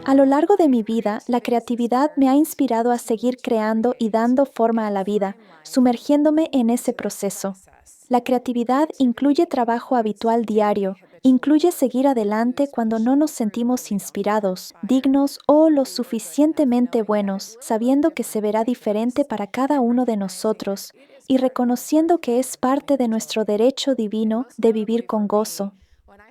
A lo largo de mi vida, la creatividad me ha inspirado a seguir creando y dando forma a la vida, sumergiéndome en ese proceso. La creatividad incluye trabajo habitual diario, incluye seguir adelante cuando no nos sentimos inspirados, dignos o lo suficientemente buenos, sabiendo que se verá diferente para cada uno de nosotros y reconociendo que es parte de nuestro derecho divino de vivir con gozo.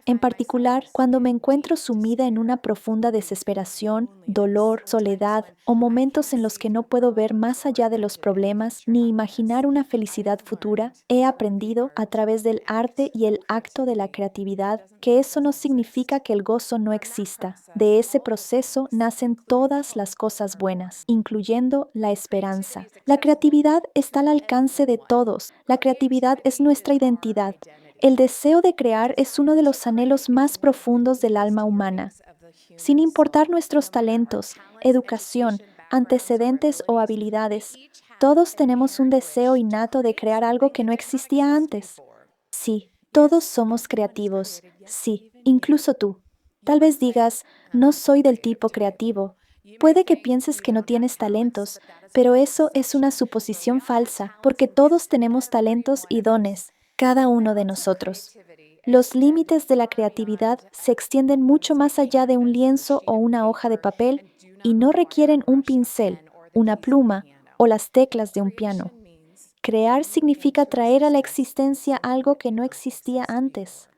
En particular, cuando me encuentro sumida en una profunda desesperación, dolor, soledad o momentos en los que no puedo ver más allá de los problemas ni imaginar una felicidad futura, he aprendido a través del arte y el acto de la creatividad que eso no significa que el gozo no exista. De ese proceso nacen todas las cosas buenas, incluyendo la esperanza. La creatividad está al alcance de todos. La creatividad es nuestra identidad. El deseo de crear es uno de los anhelos más profundos del alma humana. Sin importar nuestros talentos, educación, antecedentes o habilidades, todos tenemos un deseo innato de crear algo que no existía antes. Sí, todos somos creativos. Sí, incluso tú. Tal vez digas, no soy del tipo creativo. Puede que pienses que no tienes talentos, pero eso es una suposición falsa, porque todos tenemos talentos y dones, cada uno de nosotros. Los límites de la creatividad se extienden mucho más allá de un lienzo o una hoja de papel y no requieren un pincel, una pluma o las teclas de un piano. Crear significa traer a la existencia algo que no existía antes.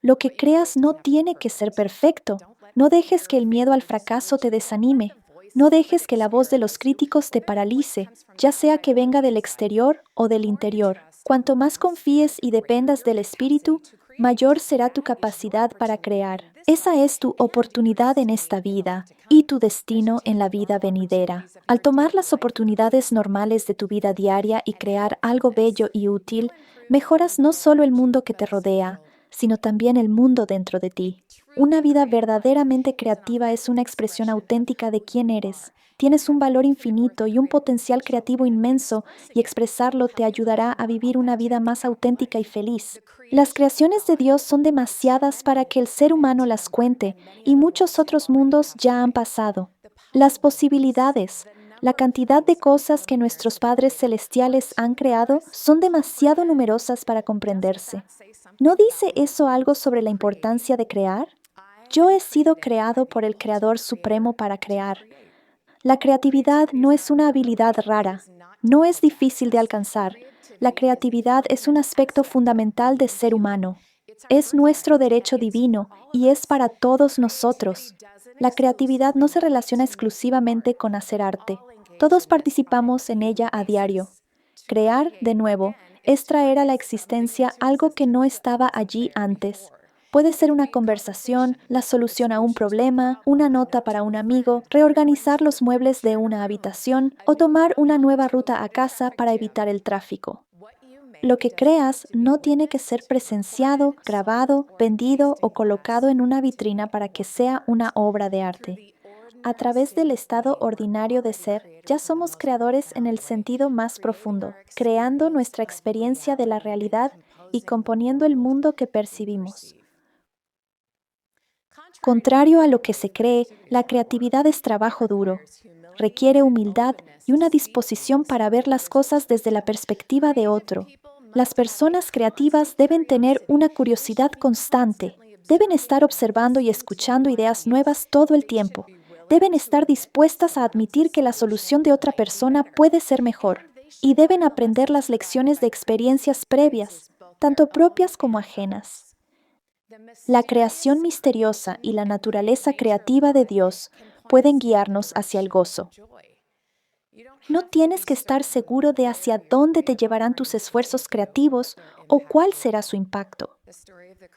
Lo que creas no tiene que ser perfecto. No dejes que el miedo al fracaso te desanime. No dejes que la voz de los críticos te paralice, ya sea que venga del exterior o del interior. Cuanto más confíes y dependas del Espíritu, mayor será tu capacidad para crear. Esa es tu oportunidad en esta vida y tu destino en la vida venidera. Al tomar las oportunidades normales de tu vida diaria y crear algo bello y útil, mejoras no solo el mundo que te rodea, sino también el mundo dentro de ti. Una vida verdaderamente creativa es una expresión auténtica de quién eres. Tienes un valor infinito y un potencial creativo inmenso, y expresarlo te ayudará a vivir una vida más auténtica y feliz. Las creaciones de Dios son demasiadas para que el ser humano las cuente, y muchos otros mundos ya han pasado. Las posibilidades, la cantidad de cosas que nuestros padres celestiales han creado son demasiado numerosas para comprenderse. ¿No dice eso algo sobre la importancia de crear? Yo he sido creado por el Creador Supremo para crear. La creatividad no es una habilidad rara, no es difícil de alcanzar. La creatividad es un aspecto fundamental de ser humano. Es nuestro derecho divino y es para todos nosotros. La creatividad no se relaciona exclusivamente con hacer arte. Todos participamos en ella a diario. Crear, de nuevo, es traer a la existencia algo que no estaba allí antes. Puede ser una conversación, la solución a un problema, una nota para un amigo, reorganizar los muebles de una habitación o tomar una nueva ruta a casa para evitar el tráfico. Lo que creas no tiene que ser presenciado, grabado, vendido o colocado en una vitrina para que sea una obra de arte. A través del estado ordinario de ser, ya somos creadores en el sentido más profundo, creando nuestra experiencia de la realidad y componiendo el mundo que percibimos. Contrario a lo que se cree, la creatividad es trabajo duro. Requiere humildad y una disposición para ver las cosas desde la perspectiva de otro. Las personas creativas deben tener una curiosidad constante. Deben estar observando y escuchando ideas nuevas todo el tiempo. Deben estar dispuestas a admitir que la solución de otra persona puede ser mejor. Y deben aprender las lecciones de experiencias previas, tanto propias como ajenas. La creación misteriosa y la naturaleza creativa de Dios pueden guiarnos hacia el gozo. No tienes que estar seguro de hacia dónde te llevarán tus esfuerzos creativos o cuál será su impacto.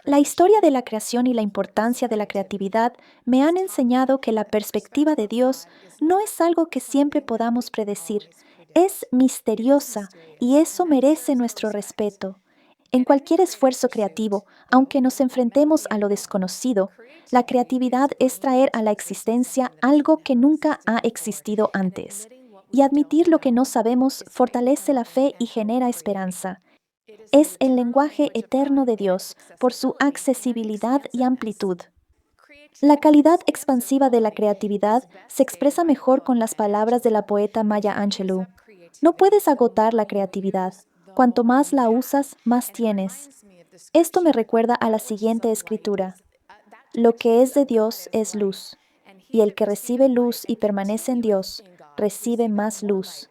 La historia de la creación y la importancia de la creatividad me han enseñado que la perspectiva de Dios no es algo que siempre podamos predecir. Es misteriosa y eso merece nuestro respeto. En cualquier esfuerzo creativo, aunque nos enfrentemos a lo desconocido, la creatividad es traer a la existencia algo que nunca ha existido antes. Y admitir lo que no sabemos fortalece la fe y genera esperanza. Es el lenguaje eterno de Dios por su accesibilidad y amplitud. La calidad expansiva de la creatividad se expresa mejor con las palabras de la poeta Maya Angelou. No puedes agotar la creatividad. Cuanto más la usas, más tienes. Esto me recuerda a la siguiente escritura. Lo que es de Dios es luz, y el que recibe luz y permanece en Dios, recibe más luz,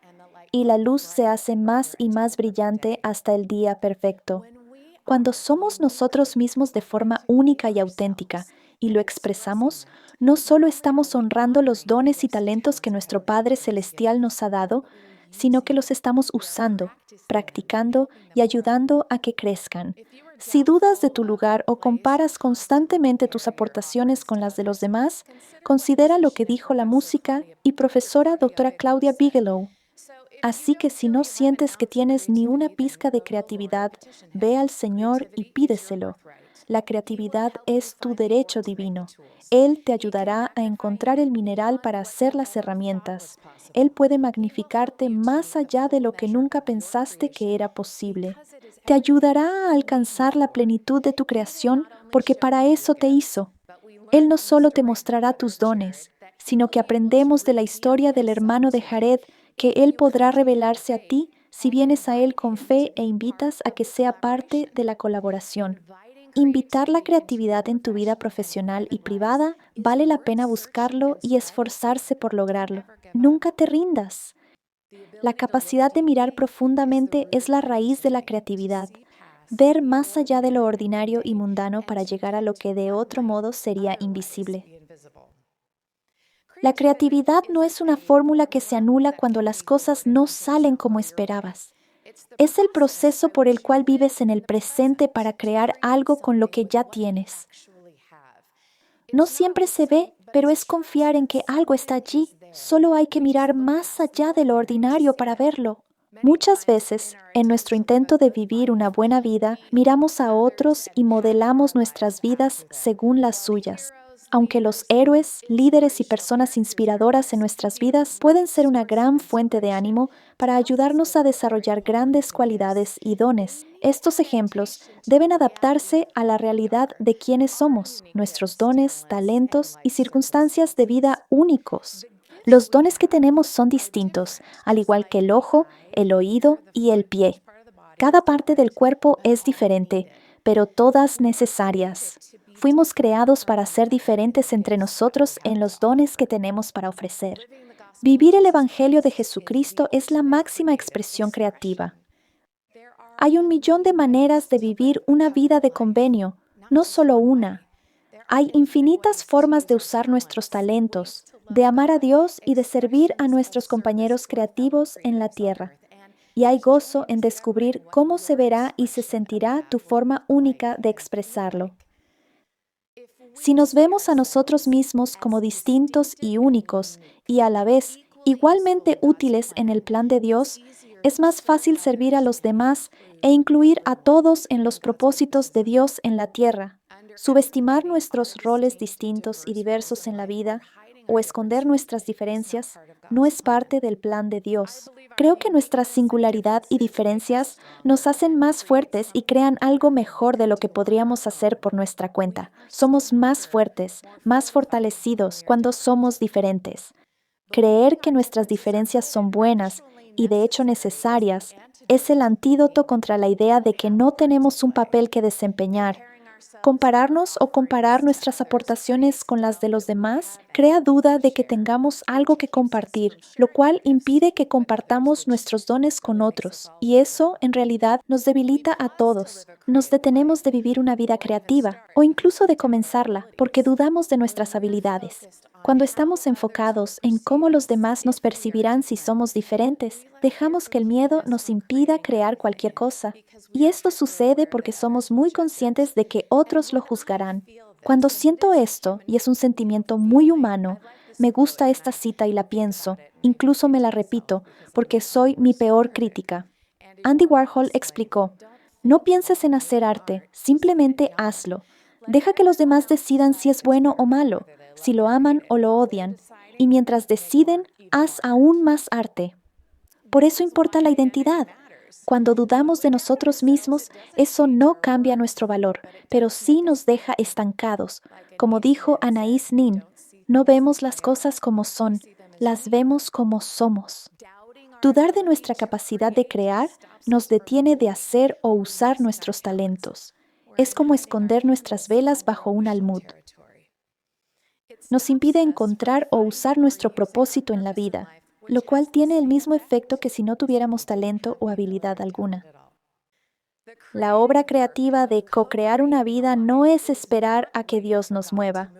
y la luz se hace más y más brillante hasta el día perfecto. Cuando somos nosotros mismos de forma única y auténtica y lo expresamos, no solo estamos honrando los dones y talentos que nuestro Padre Celestial nos ha dado, sino que los estamos usando, practicando y ayudando a que crezcan. Si dudas de tu lugar o comparas constantemente tus aportaciones con las de los demás, considera lo que dijo la música y profesora doctora Claudia Bigelow. Así que si no sientes que tienes ni una pizca de creatividad, ve al Señor y pídeselo. La creatividad es tu derecho divino. Él te ayudará a encontrar el mineral para hacer las herramientas. Él puede magnificarte más allá de lo que nunca pensaste que era posible. Te ayudará a alcanzar la plenitud de tu creación porque para eso te hizo. Él no solo te mostrará tus dones, sino que aprendemos de la historia del hermano de Jared que Él podrá revelarse a ti si vienes a Él con fe e invitas a que sea parte de la colaboración. Invitar la creatividad en tu vida profesional y privada vale la pena buscarlo y esforzarse por lograrlo. Nunca te rindas. La capacidad de mirar profundamente es la raíz de la creatividad. Ver más allá de lo ordinario y mundano para llegar a lo que de otro modo sería invisible. La creatividad no es una fórmula que se anula cuando las cosas no salen como esperabas. Es el proceso por el cual vives en el presente para crear algo con lo que ya tienes. No siempre se ve, pero es confiar en que algo está allí. Solo hay que mirar más allá de lo ordinario para verlo. Muchas veces, en nuestro intento de vivir una buena vida, miramos a otros y modelamos nuestras vidas según las suyas. Aunque los héroes, líderes y personas inspiradoras en nuestras vidas pueden ser una gran fuente de ánimo para ayudarnos a desarrollar grandes cualidades y dones, estos ejemplos deben adaptarse a la realidad de quienes somos, nuestros dones, talentos y circunstancias de vida únicos. Los dones que tenemos son distintos, al igual que el ojo, el oído y el pie. Cada parte del cuerpo es diferente, pero todas necesarias. Fuimos creados para ser diferentes entre nosotros en los dones que tenemos para ofrecer. Vivir el Evangelio de Jesucristo es la máxima expresión creativa. Hay 1,000,000 de maneras de vivir una vida de convenio, no solo una. Hay infinitas formas de usar nuestros talentos, de amar a Dios y de servir a nuestros compañeros creativos en la tierra. Y hay gozo en descubrir cómo se verá y se sentirá tu forma única de expresarlo. Si nos vemos a nosotros mismos como distintos y únicos, y a la vez igualmente útiles en el plan de Dios, es más fácil servir a los demás e incluir a todos en los propósitos de Dios en la tierra. Subestimar nuestros roles distintos y diversos en la vida o esconder nuestras diferencias no es parte del plan de Dios. Creo que nuestra singularidad y diferencias nos hacen más fuertes y crean algo mejor de lo que podríamos hacer por nuestra cuenta. Somos más fuertes, más fortalecidos cuando somos diferentes. Creer que nuestras diferencias son buenas y de hecho necesarias es el antídoto contra la idea de que no tenemos un papel que desempeñar. Compararnos o comparar nuestras aportaciones con las de los demás crea duda de que tengamos algo que compartir, lo cual impide que compartamos nuestros dones con otros, y eso en realidad nos debilita a todos. Nos detenemos de vivir una vida creativa o incluso de comenzarla porque dudamos de nuestras habilidades. Cuando estamos enfocados en cómo los demás nos percibirán si somos diferentes, dejamos que el miedo nos impida crear cualquier cosa. Y esto sucede porque somos muy conscientes de que otros lo juzgarán. Cuando siento esto, y es un sentimiento muy humano, me gusta esta cita y la pienso, incluso me la repito, porque soy mi peor crítica. Andy Warhol explicó, no pienses en hacer arte, simplemente hazlo. Deja que los demás decidan si es bueno o malo, si lo aman o lo odian, y mientras deciden, haz aún más arte. Por eso importa la identidad. Cuando dudamos de nosotros mismos, eso no cambia nuestro valor, pero sí nos deja estancados. Como dijo Anaïs Nin, no vemos las cosas como son, las vemos como somos. Dudar de nuestra capacidad de crear nos detiene de hacer o usar nuestros talentos. Es como esconder nuestras velas bajo un almud. Nos impide encontrar o usar nuestro propósito en la vida, lo cual tiene el mismo efecto que si no tuviéramos talento o habilidad alguna. La obra creativa de co-crear una vida no es esperar a que Dios nos mueva,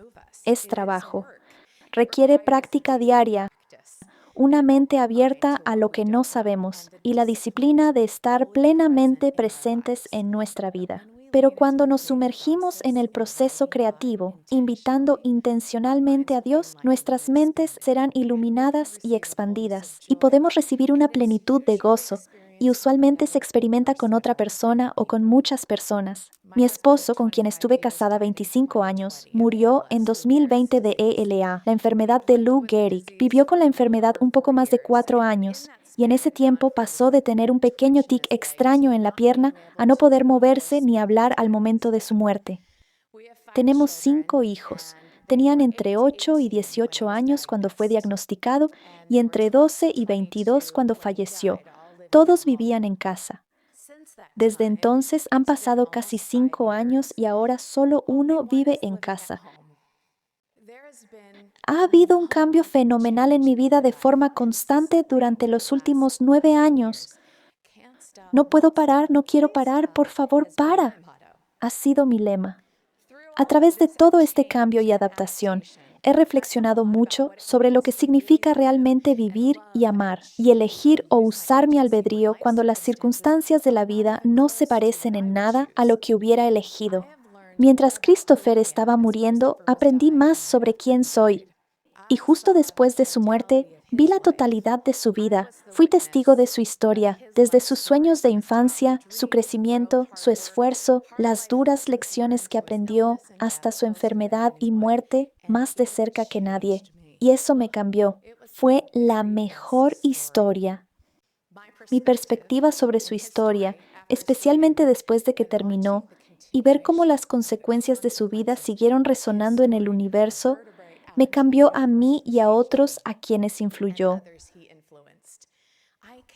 es trabajo. Requiere práctica diaria, una mente abierta a lo que no sabemos y la disciplina de estar plenamente presentes en nuestra vida. Pero cuando nos sumergimos en el proceso creativo, invitando intencionalmente a Dios, nuestras mentes serán iluminadas y expandidas, y podemos recibir una plenitud de gozo, y usualmente se experimenta con otra persona o con muchas personas. Mi esposo, con quien estuve casada 25 años, murió en 2020 de ELA, la enfermedad de Lou Gehrig. Vivió con la enfermedad un poco más de 4 años, y en ese tiempo pasó de tener un pequeño tic extraño en la pierna a no poder moverse ni hablar al momento de su muerte. Tenemos 5 hijos. Tenían entre 8 y 18 años cuando fue diagnosticado y entre 12 y 22 cuando falleció. Todos vivían en casa. Desde entonces han pasado casi 5 años y ahora solo uno vive en casa. Ha habido un cambio fenomenal en mi vida de forma constante durante los últimos 9 años. No puedo parar, no quiero parar, por favor, para. Ha sido mi lema. A través de todo este cambio y adaptación, he reflexionado mucho sobre lo que significa realmente vivir y amar, y elegir o usar mi albedrío cuando las circunstancias de la vida no se parecen en nada a lo que hubiera elegido. Mientras Christopher estaba muriendo, aprendí más sobre quién soy. Y justo después de su muerte, vi la totalidad de su vida. Fui testigo de su historia, desde sus sueños de infancia, su crecimiento, su esfuerzo, las duras lecciones que aprendió, hasta su enfermedad y muerte, más de cerca que nadie. Y eso me cambió. Fue la mejor historia. Mi perspectiva sobre su historia, especialmente después de que terminó, y ver cómo las consecuencias de su vida siguieron resonando en el universo, me cambió a mí y a otros a quienes influyó.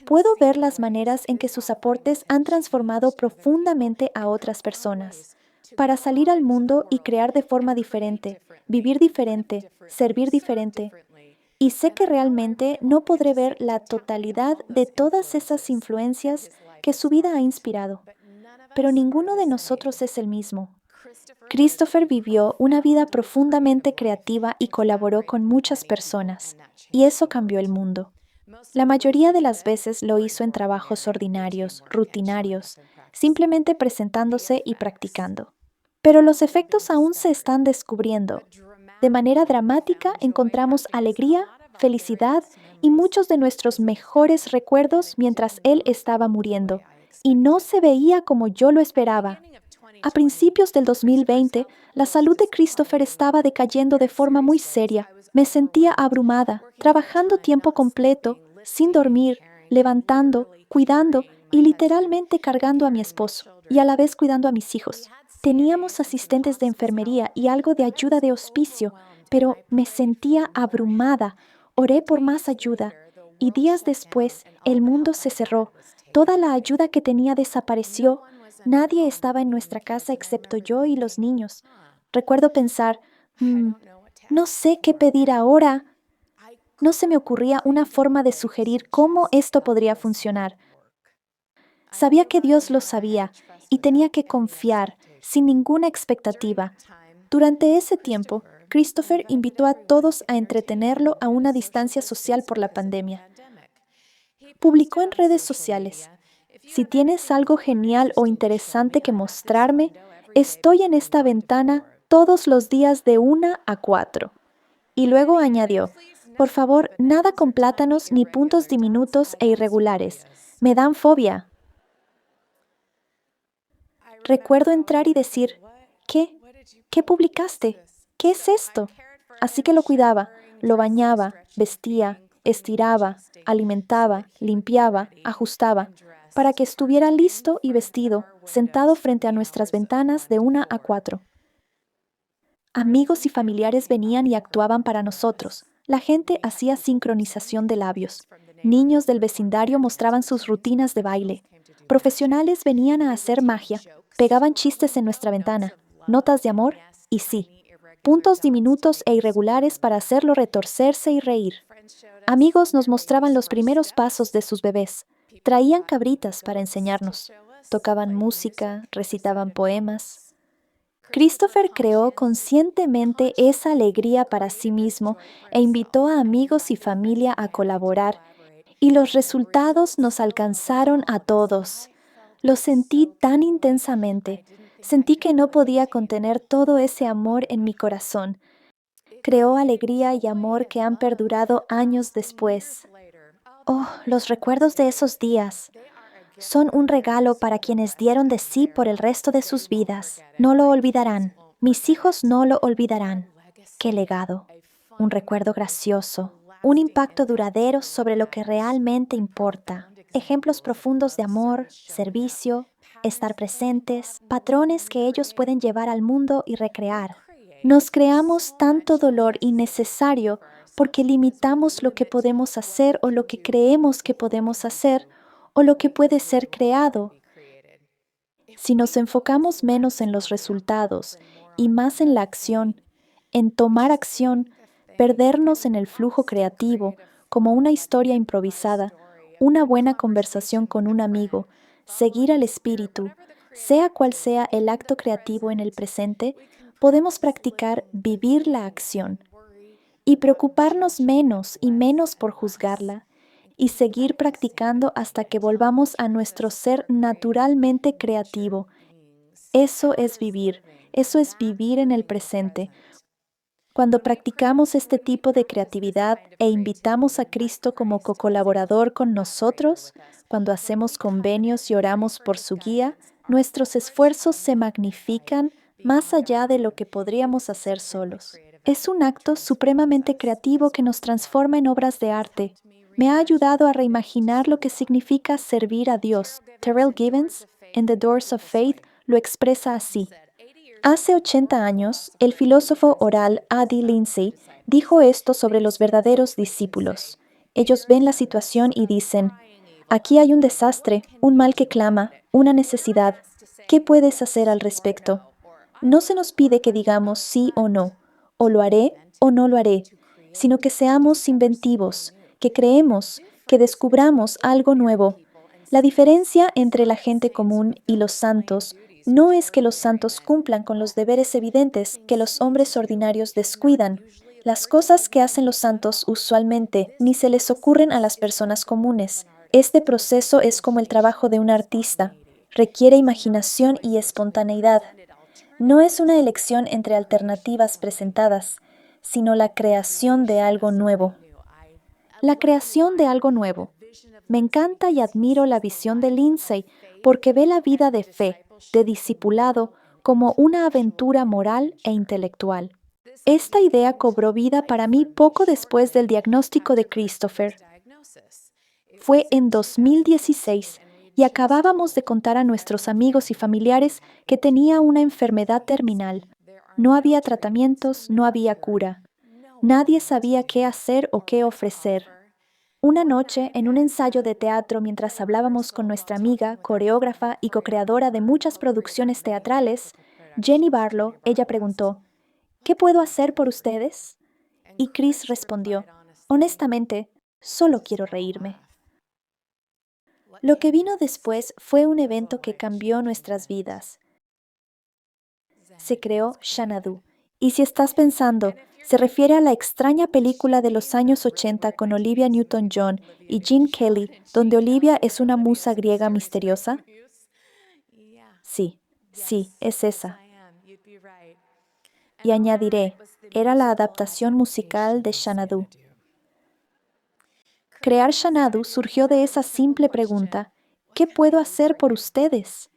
Puedo ver las maneras en que sus aportes han transformado profundamente a otras personas, para salir al mundo y crear de forma diferente, vivir diferente, servir diferente. Y sé que realmente no podré ver la totalidad de todas esas influencias que su vida ha inspirado, pero ninguno de nosotros es el mismo. Christopher vivió una vida profundamente creativa y colaboró con muchas personas, y eso cambió el mundo. La mayoría de las veces lo hizo en trabajos ordinarios, rutinarios, simplemente presentándose y practicando. Pero los efectos aún se están descubriendo. De manera dramática encontramos alegría, felicidad y muchos de nuestros mejores recuerdos mientras él estaba muriendo, y no se veía como yo lo esperaba. A principios del 2020, la salud de Christopher estaba decayendo de forma muy seria. Me sentía abrumada, trabajando tiempo completo, sin dormir, levantando, cuidando y literalmente cargando a mi esposo, y a la vez cuidando a mis hijos. Teníamos asistentes de enfermería y algo de ayuda de hospicio, pero me sentía abrumada. Oré por más ayuda, y días después el mundo se cerró. Toda la ayuda que tenía desapareció. Nadie estaba en nuestra casa excepto yo y los niños. Recuerdo pensar, no sé qué pedir ahora. No se me ocurría una forma de sugerir cómo esto podría funcionar. Sabía que Dios lo sabía y tenía que confiar, sin ninguna expectativa. Durante ese tiempo, Christopher invitó a todos a entretenerlo a una distancia social por la pandemia. Publicó en redes sociales: si tienes algo genial o interesante que mostrarme, estoy en esta ventana todos los días de 1 a 4. Y luego añadió: por favor, nada con plátanos ni puntos diminutos e irregulares. Me dan fobia. Recuerdo entrar y decir: ¿qué? ¿Qué publicaste? ¿Qué es esto? Así que lo cuidaba, lo bañaba, vestía, estiraba, alimentaba, limpiaba, ajustaba. para que estuviera listo y vestido, sentado frente a nuestras ventanas de 1 a 4. Amigos y familiares venían y actuaban para nosotros. La gente hacía sincronización de labios. Niños del vecindario mostraban sus rutinas de baile. Profesionales venían a hacer magia, pegaban chistes en nuestra ventana, notas de amor y sí, puntos diminutos e irregulares para hacerlo retorcerse y reír. Amigos nos mostraban los primeros pasos de sus bebés. Traían cabritas para enseñarnos. Tocaban música, recitaban poemas. Christopher creó conscientemente esa alegría para sí mismo e invitó a amigos y familia a colaborar, y los resultados nos alcanzaron a todos. Lo sentí tan intensamente. Sentí que no podía contener todo ese amor en mi corazón. Creó alegría y amor que han perdurado años después. Oh, los recuerdos de esos días son un regalo para quienes dieron de sí por el resto de sus vidas. No lo olvidarán. Mis hijos no lo olvidarán. ¡Qué legado! Un recuerdo gracioso, un impacto duradero sobre lo que realmente importa. Ejemplos profundos de amor, servicio, estar presentes, patrones que ellos pueden llevar al mundo y recrear. Nos creamos tanto dolor innecesario porque limitamos lo que podemos hacer o lo que creemos que podemos hacer o lo que puede ser creado. Si nos enfocamos menos en los resultados y más en la acción, en tomar acción, perdernos en el flujo creativo, como una historia improvisada, una buena conversación con un amigo, seguir al espíritu, sea cual sea el acto creativo en el presente, podemos practicar vivir la acción y preocuparnos menos y menos por juzgarla, y seguir practicando hasta que volvamos a nuestro ser naturalmente creativo. Eso es vivir en el presente. Cuando practicamos este tipo de creatividad e invitamos a Cristo como colaborador con nosotros, cuando hacemos convenios y oramos por su guía, nuestros esfuerzos se magnifican más allá de lo que podríamos hacer solos. Es un acto supremamente creativo que nos transforma en obras de arte. Me ha ayudado a reimaginar lo que significa servir a Dios. Terrell Givens, en The Doors of Faith, lo expresa así. Hace 80 años, el filósofo oral A.D. Lindsay dijo esto sobre los verdaderos discípulos. Ellos ven la situación y dicen, aquí hay un desastre, un mal que clama, una necesidad. ¿Qué puedes hacer al respecto? No se nos pide que digamos sí o no, o lo haré o no lo haré, sino que seamos inventivos, que creemos, que descubramos algo nuevo. La diferencia entre la gente común y los santos no es que los santos cumplan con los deberes evidentes que los hombres ordinarios descuidan. Las cosas que hacen los santos usualmente ni se les ocurren a las personas comunes. Este proceso es como el trabajo de un artista. Requiere imaginación y espontaneidad. No es una elección entre alternativas presentadas, sino la creación de algo nuevo. La creación de algo nuevo. Me encanta y admiro la visión de Lindsay porque ve la vida de fe, de discipulado, como una aventura moral e intelectual. Esta idea cobró vida para mí poco después del diagnóstico de Christopher. Fue en 2016 y acabábamos de contar a nuestros amigos y familiares que tenía una enfermedad terminal. No había tratamientos, no había cura. Nadie sabía qué hacer o qué ofrecer. Una noche, en un ensayo de teatro, mientras hablábamos con nuestra amiga, coreógrafa y co-creadora de muchas producciones teatrales, Jenny Barlow, ella preguntó, ¿qué puedo hacer por ustedes? Y Chris respondió, honestamente, solo quiero reírme. Lo que vino después fue un evento que cambió nuestras vidas. Se creó Xanadu. Y si estás pensando, se refiere a la extraña película de los años 80 con Olivia Newton-John y Gene Kelly, donde Olivia es una musa griega misteriosa. Sí, es esa. Y añadiré, era la adaptación musical de Xanadu. Crear Xanadu surgió de esa simple pregunta, ¿qué puedo hacer por ustedes?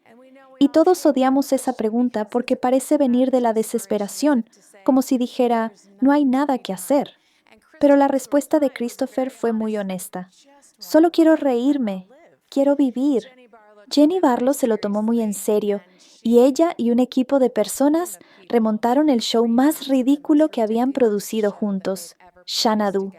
Y todos odiamos esa pregunta porque parece venir de la desesperación, como si dijera, no hay nada que hacer. Pero la respuesta de Christopher fue muy honesta. Solo quiero reírme, quiero vivir. Jenny Barlow se lo tomó muy en serio, y ella y un equipo de personas remontaron el show más ridículo que habían producido juntos, Xanadu.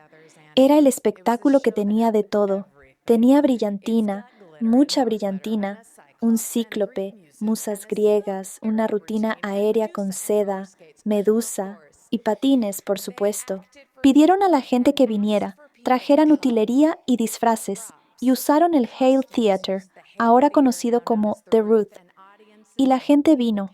Era el espectáculo que tenía de todo. Tenía brillantina, mucha brillantina, un cíclope, musas griegas, una rutina aérea con seda, medusa y patines, por supuesto. Pidieron a la gente que viniera, trajeran utilería y disfraces, y usaron el Hale Theater, ahora conocido como The Ruth. Y la gente vino.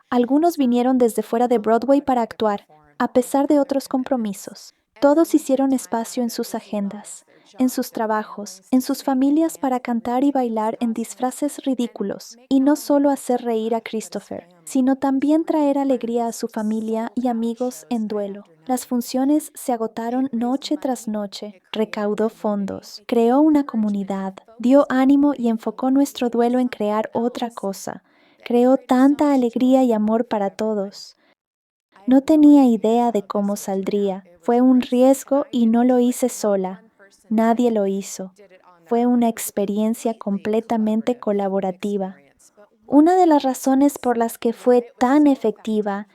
Algunos vinieron desde fuera de Broadway para actuar, a pesar de otros compromisos. Todos hicieron espacio en sus agendas, en sus trabajos, en sus familias para cantar y bailar en disfraces ridículos, y no solo hacer reír a Christopher, sino también traer alegría a su familia y amigos en duelo. Las funciones se agotaron noche tras noche, recaudó fondos, creó una comunidad, dio ánimo y enfocó nuestro duelo en crear otra cosa. Creó tanta alegría y amor para todos. No tenía idea de cómo saldría. Fue un riesgo y no lo hice sola. Nadie lo hizo. Fue una experiencia completamente colaborativa. Una de las razones por las que fue tan efectiva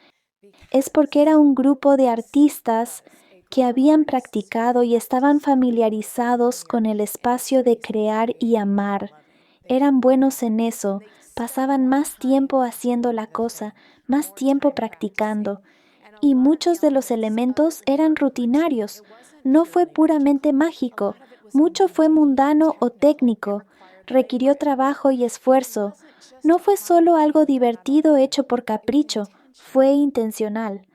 es porque era un grupo de artistas que habían practicado y estaban familiarizados con el espacio de crear y amar. Eran buenos en eso, pasaban más tiempo haciendo la cosa, más tiempo practicando, y muchos de los elementos eran rutinarios. No fue puramente mágico, mucho fue mundano o técnico, requirió trabajo y esfuerzo. No fue solo algo divertido hecho por capricho, fue intencional.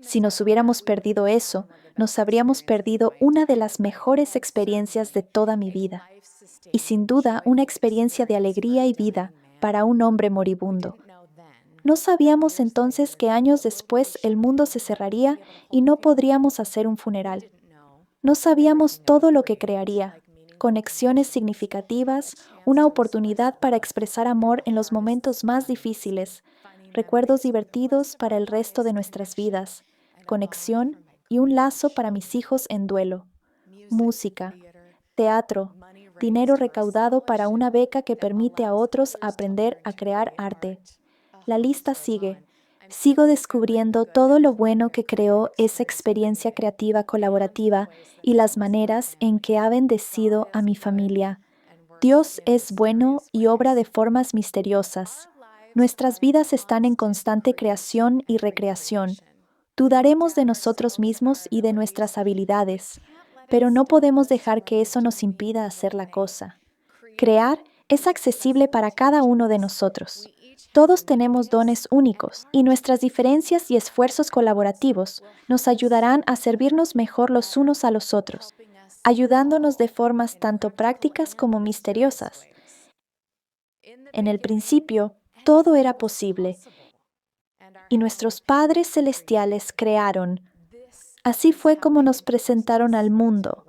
Si nos hubiéramos perdido eso, nos habríamos perdido una de las mejores experiencias de toda mi vida. Y sin duda una experiencia de alegría y vida para un hombre moribundo. No sabíamos entonces que años después el mundo se cerraría y no podríamos hacer un funeral. No sabíamos todo lo que crearía, conexiones significativas, una oportunidad para expresar amor en los momentos más difíciles, recuerdos divertidos para el resto de nuestras vidas, conexión y un lazo para mis hijos en duelo, música, teatro, dinero recaudado para una beca que permite a otros aprender a crear arte. La lista sigue. Sigo descubriendo todo lo bueno que creó esa experiencia creativa colaborativa y las maneras en que ha bendecido a mi familia. Dios es bueno y obra de formas misteriosas. Nuestras vidas están en constante creación y recreación. Dudaremos de nosotros mismos y de nuestras habilidades, pero no podemos dejar que eso nos impida hacer la cosa. Crear es accesible para cada uno de nosotros. Todos tenemos dones únicos y nuestras diferencias y esfuerzos colaborativos nos ayudarán a servirnos mejor los unos a los otros, ayudándonos de formas tanto prácticas como misteriosas. En el principio, todo era posible y nuestros padres celestiales crearon. Así fue como nos presentaron al mundo,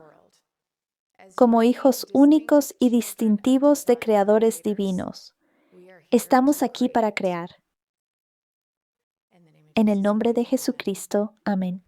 como hijos únicos y distintivos de creadores divinos. Estamos aquí para crear. En el nombre de Jesucristo. Amén.